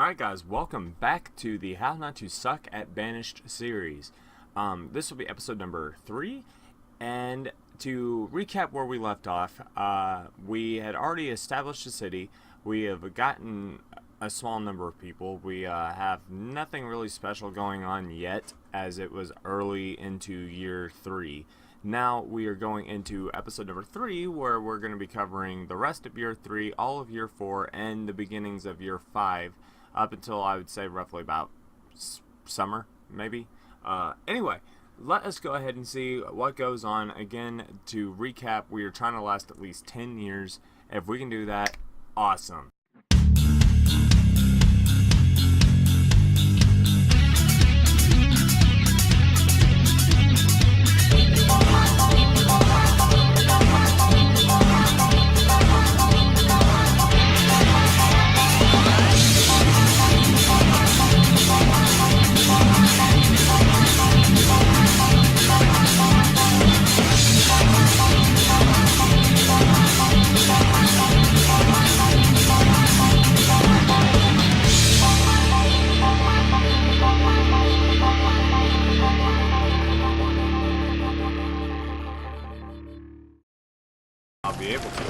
Alright guys, welcome back to the How Not to Suck at Banished series. This will be episode number 3, and to recap where we left off, we had already established a city. We have gotten a small number of people. We have nothing really special going on yet, as it was early into year 3. Now we are going into episode number 3, where we're going to be covering the rest of year 3, all of year 4, and the beginnings of year 5. Up until, I would say, roughly about summer, maybe. Anyway, let us go ahead and see what goes on. Again, to recap, we are trying to last at least 10 years. If we can do that, awesome. I'll be able to.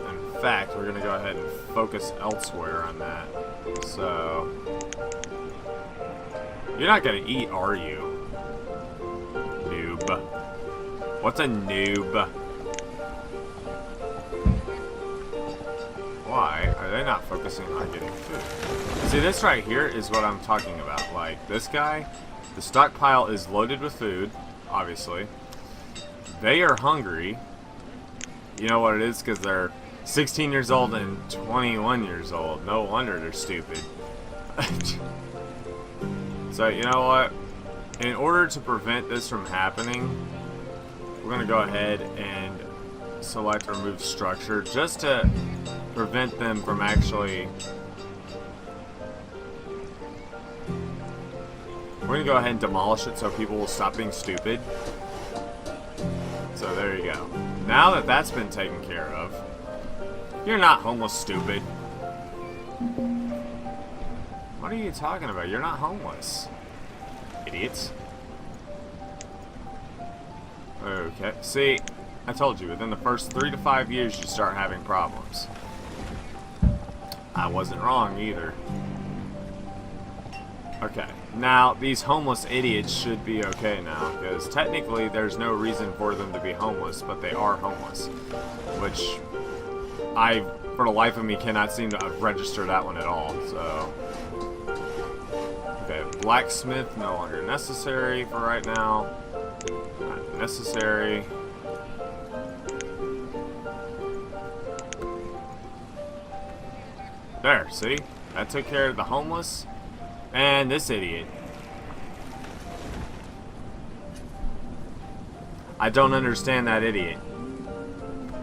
In fact, we're going to go ahead and focus elsewhere on that. So, you're not going to eat, are you? Noob. What's a noob? Why are they not focusing on getting food? See, this right here is what I'm talking about. Like, this guy, the stockpile is loaded with food, obviously. They are hungry. You know what it is? Because they're 16 years old and 21 years old. No wonder they're stupid. So, you know what? In order to prevent this from happening, we're going to go ahead and select remove structure just to prevent them from actually... We're going to go ahead and demolish it so people will stop being stupid. So there you go. Now that that's been taken care of, you're not homeless, stupid. What are you talking about? You're not homeless, idiots. Okay, see, I told you, within the first 3 to 5 years you start having problems. I wasn't wrong either. Okay, now these homeless idiots should be okay now, because technically there's no reason for them to be homeless, but they are homeless. Which I, for the life of me, cannot seem to register that one at all, so... Okay, blacksmith no longer necessary for right now. Not necessary. There, see? That took care of the homeless and this idiot. I don't understand that idiot.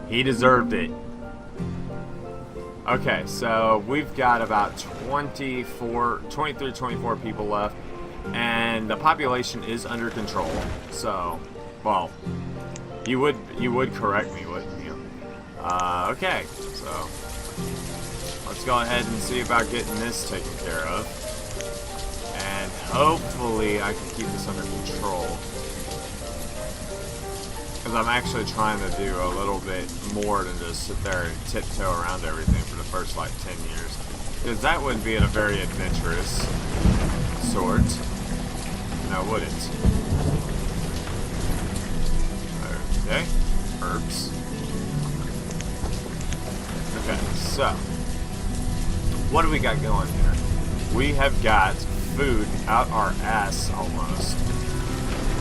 He deserved it. Okay, so we've got about 23, 24 people left, and the population is under control. So, well, you would correct me, wouldn't you? Okay, so let's go ahead and see about getting this taken care of. And hopefully I can keep this under control. Because I'm actually trying to do a little bit more than just sit there and tiptoe around everything for the first, like, 10 years. Because that would be a very adventurous sort. Now, would it? Okay. Herbs. Okay, so... what do we got going here? We have got food out our ass almost,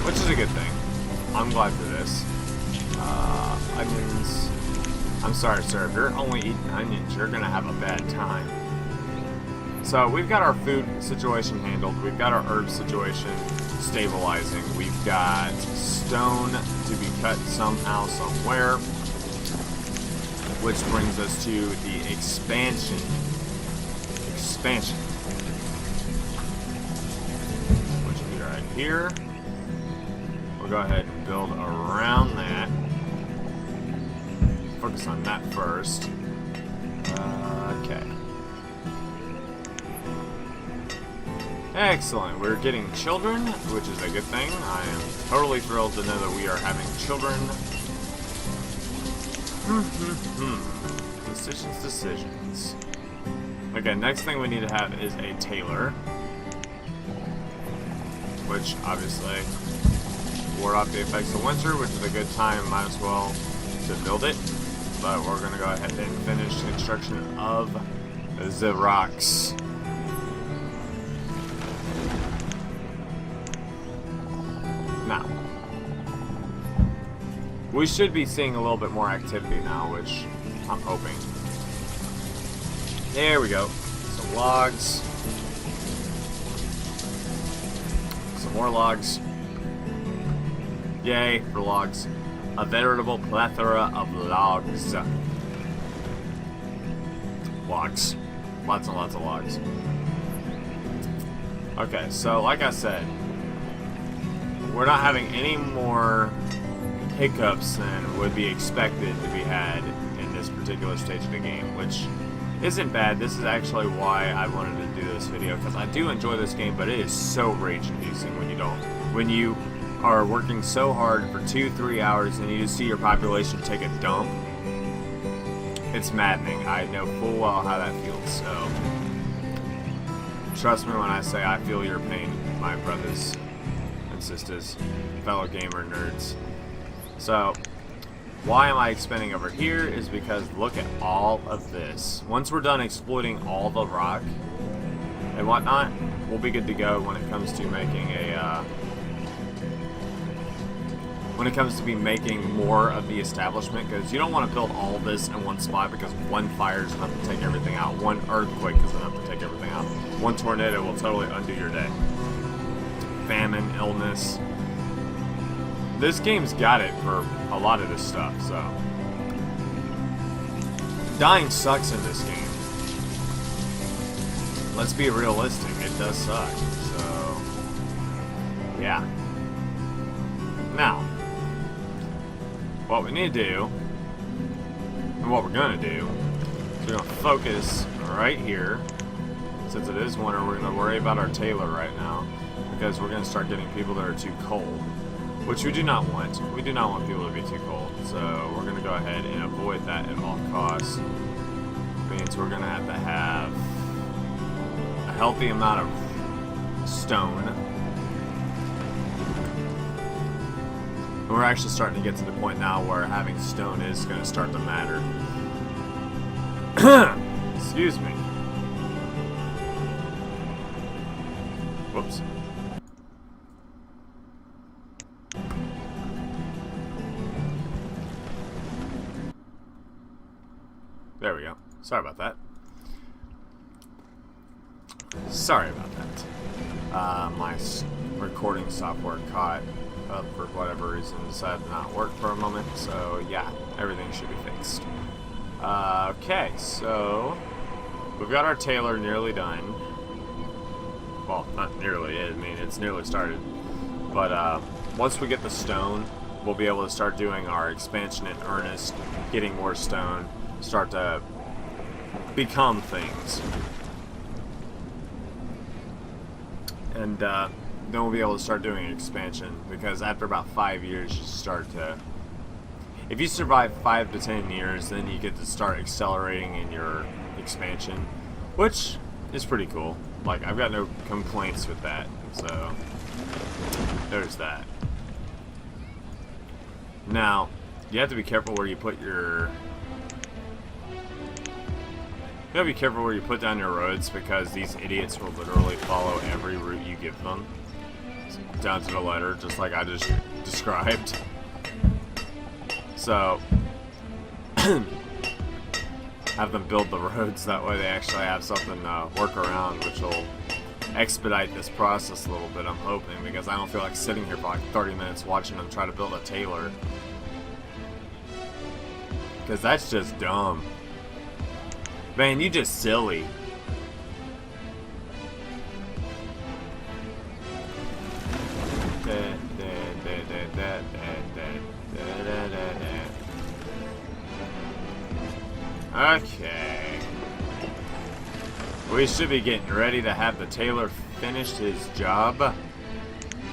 which is a good thing. I'm glad for this. Onions. I'm sorry, sir. If you're only eating onions, you're gonna have a bad time. So we've got our food situation handled. We've got our herb situation stabilizing. We've got stone to be cut somehow, somewhere, which brings us to the expansion. Which will be right here. We'll go ahead and build around that. focus on that first. Okay. Excellent. We're getting children, which is a good thing. I am totally thrilled to know that we are having children. Decisions. Okay, next thing we need to have is a tailor. Which, obviously, ward off the effects of winter, which is a good time, might as well, to build it. But we're going to go ahead and finish construction of the rocks. Now, we should be seeing a little bit more activity now, which I'm hoping. There we go. Some logs. Some more logs. Yay for logs. A veritable plethora of logs. Logs. Lots and lots of logs. Okay, so like I said, we're not having any more hiccups than would be expected to be had in this particular stage of the game, which isn't bad. This is actually why I wanted to do this video, because I do enjoy this game, but it is so rage-inducing when you don't. When you are working so hard for 2-3 hours and you just see your population take a dump, it's maddening. I know full well how that feels, so trust me when I say I feel your pain, my brothers and sisters, fellow gamer nerds. So, why am I expanding over here is because look at all of this. Once we're done exploiting all the rock and whatnot, we'll be good to go when it comes to making a, making more of the establishment, because you don't want to build all of this in one spot, because one fire is enough to take everything out. One earthquake is enough to take everything out. One tornado will totally undo your day. Famine, illness. This game's got it for a lot of this stuff, so. Dying sucks in this game. Let's be realistic, it does suck, so. Yeah. Now, what we need to do, and what we're going to do, is we're going to focus right here. Since it is winter, we're going to worry about our tailor right now, because we're going to start getting people that are too cold. Which we do not want. We do not want people to be too cold. So we're going to go ahead and avoid that at all costs. Means we're going to have a healthy amount of stone. And we're actually starting to get to the point now where having stone is going to start to matter. Excuse me. Whoops. There we go. Sorry about that. Sorry about that. My recording software caught up for whatever reason, decided to not work for a moment, so yeah, everything should be fixed. Okay, so we've got our tailor nearly done. Well, not nearly, I mean, it's nearly started. But once we get the stone, we'll be able to start doing our expansion in earnest, getting more stone, start to become things. And then we'll be able to start doing expansion, because after about 5 years you start to, if you survive 5 to 10 years, then you get to start accelerating in your expansion, which is pretty cool. Like, I've got no complaints with that, so there's that. Now, you have to be careful where you put your, you gotta be careful where you put down your roads, because these idiots will literally follow every route you give them down to the letter, just like I just described. So have them build the roads, that way they actually have something to work around, which will expedite this process a little bit, I'm hoping, because I don't feel like sitting here for like 30 minutes watching them try to build a tailor, because that's just dumb. Man, you just silly. Okay. We should be getting ready to have the tailor finish his job.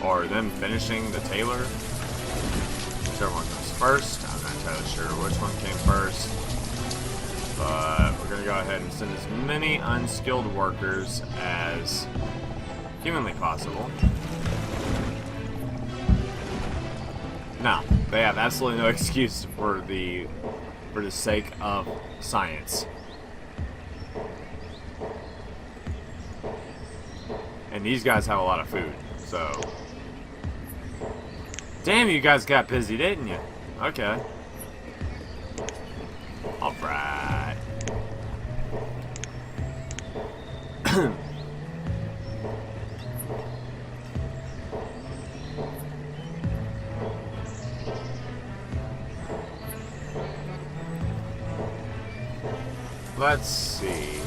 Or them finishing the tailor. Whichever one comes first. I'm not entirely sure which one came first. But we're going to go ahead and send as many unskilled workers as humanly possible. Now, they have absolutely no excuse for the sake of science. And these guys have a lot of food, so... Damn, you guys got busy, didn't you? Okay. Alright. Let's see.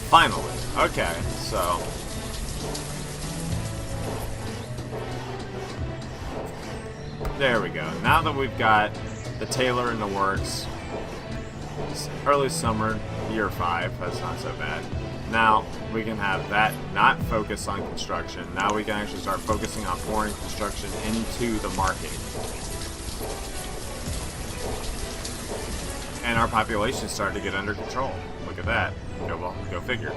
Finally. Okay, so... There we go. Now that we've got the tailor in the works, it's early summer, year 5, that's not so bad. Now we can have that not focus on construction. Now we can actually start focusing on pouring construction into the market. And our population started to get under control. Look at that. Go figure.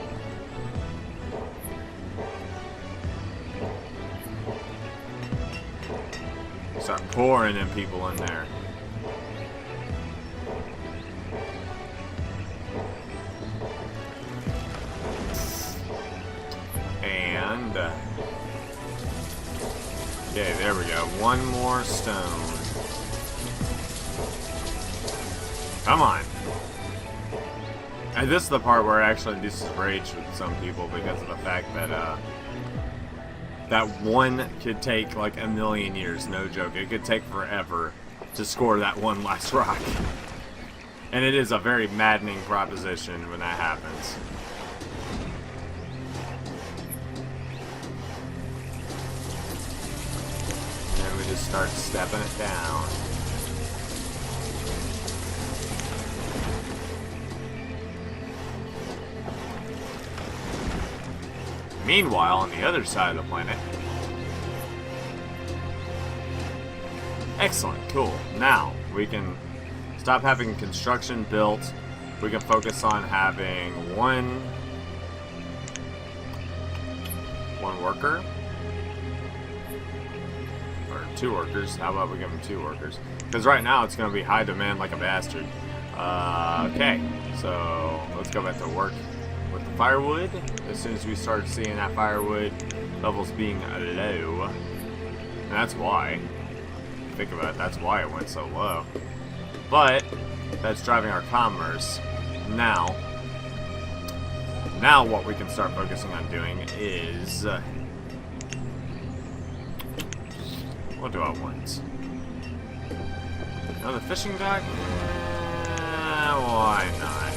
Start pouring in people in there. And okay, there we go. One more stone. Come on. And this is the part where it actually induces rage with some people because of the fact that that one could take like a million years, no joke. It could take forever to score that one last rock. And it is a very maddening proposition when that happens. And then we just start stepping it down. Meanwhile, on the other side of the planet... Excellent, cool. Now, we can stop having construction built. We can focus on having one worker. Or 2 workers. How about we give them 2 workers? Because right now, it's going to be high demand like a bastard. Okay, so let's go back to work with the firewood. As soon as we start seeing that firewood levels being low, and that's why, think about it, that's why it went so low. But that's driving our commerce. Now what we can start focusing on doing is what do I want? Another fishing dock? Why not?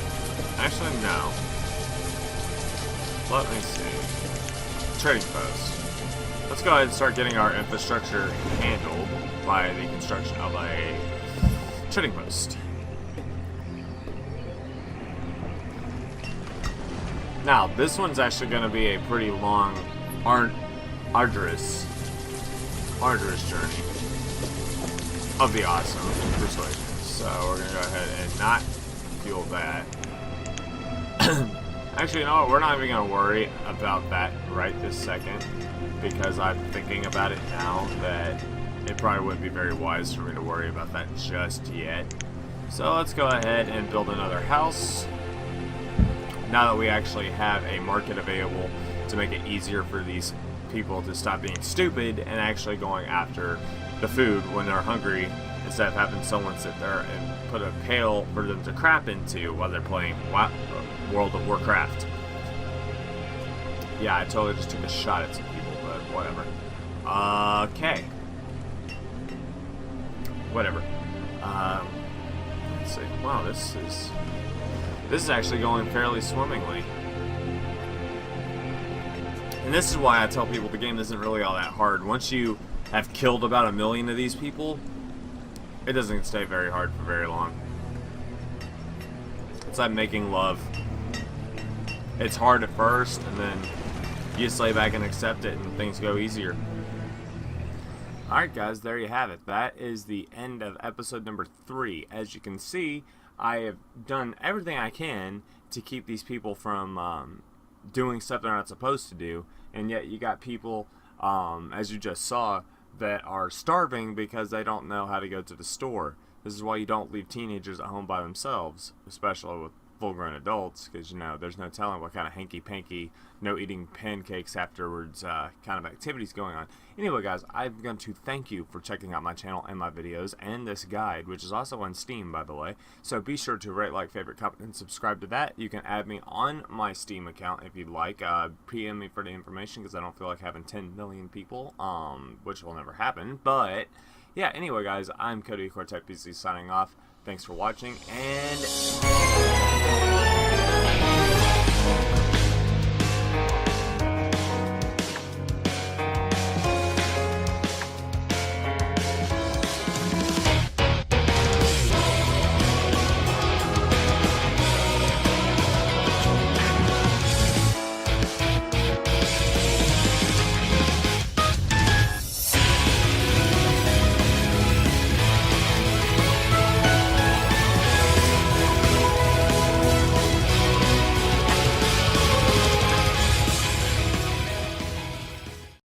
Actually, no. Let me see. Trading post. Let's go ahead and start getting our infrastructure handled by the construction of a trading post. Now, this one's actually going to be a pretty long, arduous journey of the awesome persuasion. So we're going to go ahead and not fuel that. Actually, you know what? We're not even going to worry about that right this second, because I'm thinking about it now that it probably wouldn't be very wise for me to worry about that just yet. So let's go ahead and build another house. Now that we actually have a market available to make it easier for these people to stop being stupid and actually going after the food when they're hungry, instead of having someone sit there and put a pail for them to crap into while they're playing World of Warcraft. Yeah, I totally just took a shot at some people, but whatever. Okay. Whatever. Let's see. Wow, this is actually going fairly swimmingly. And this is why I tell people the game isn't really all that hard. Once you have killed about 1 million of these people, it doesn't stay very hard for very long. It's like making love. It's hard at first, and then you just lay back and accept it, and things go easier. Alright guys, there you have it. That is the end of episode number 3. As you can see, I have done everything I can to keep these people from doing stuff they're not supposed to do, and yet you got people, as you just saw, that are starving because they don't know how to go to the store. This is why you don't leave teenagers at home by themselves, especially with full-grown adults, because, you know, there's no telling what kind of hanky-panky, no-eating pancakes afterwards kind of activities going on. Anyway, guys, I'm going to thank you for checking out my channel and my videos and this guide, which is also on Steam, by the way. So be sure to rate, like, favorite, comment, and subscribe to that. You can add me on my Steam account if you'd like. PM me for the information, because I don't feel like having 10 million people, which will never happen. But yeah, anyway, guys, I'm Cody Cortec PC signing off. Thanks for watching, and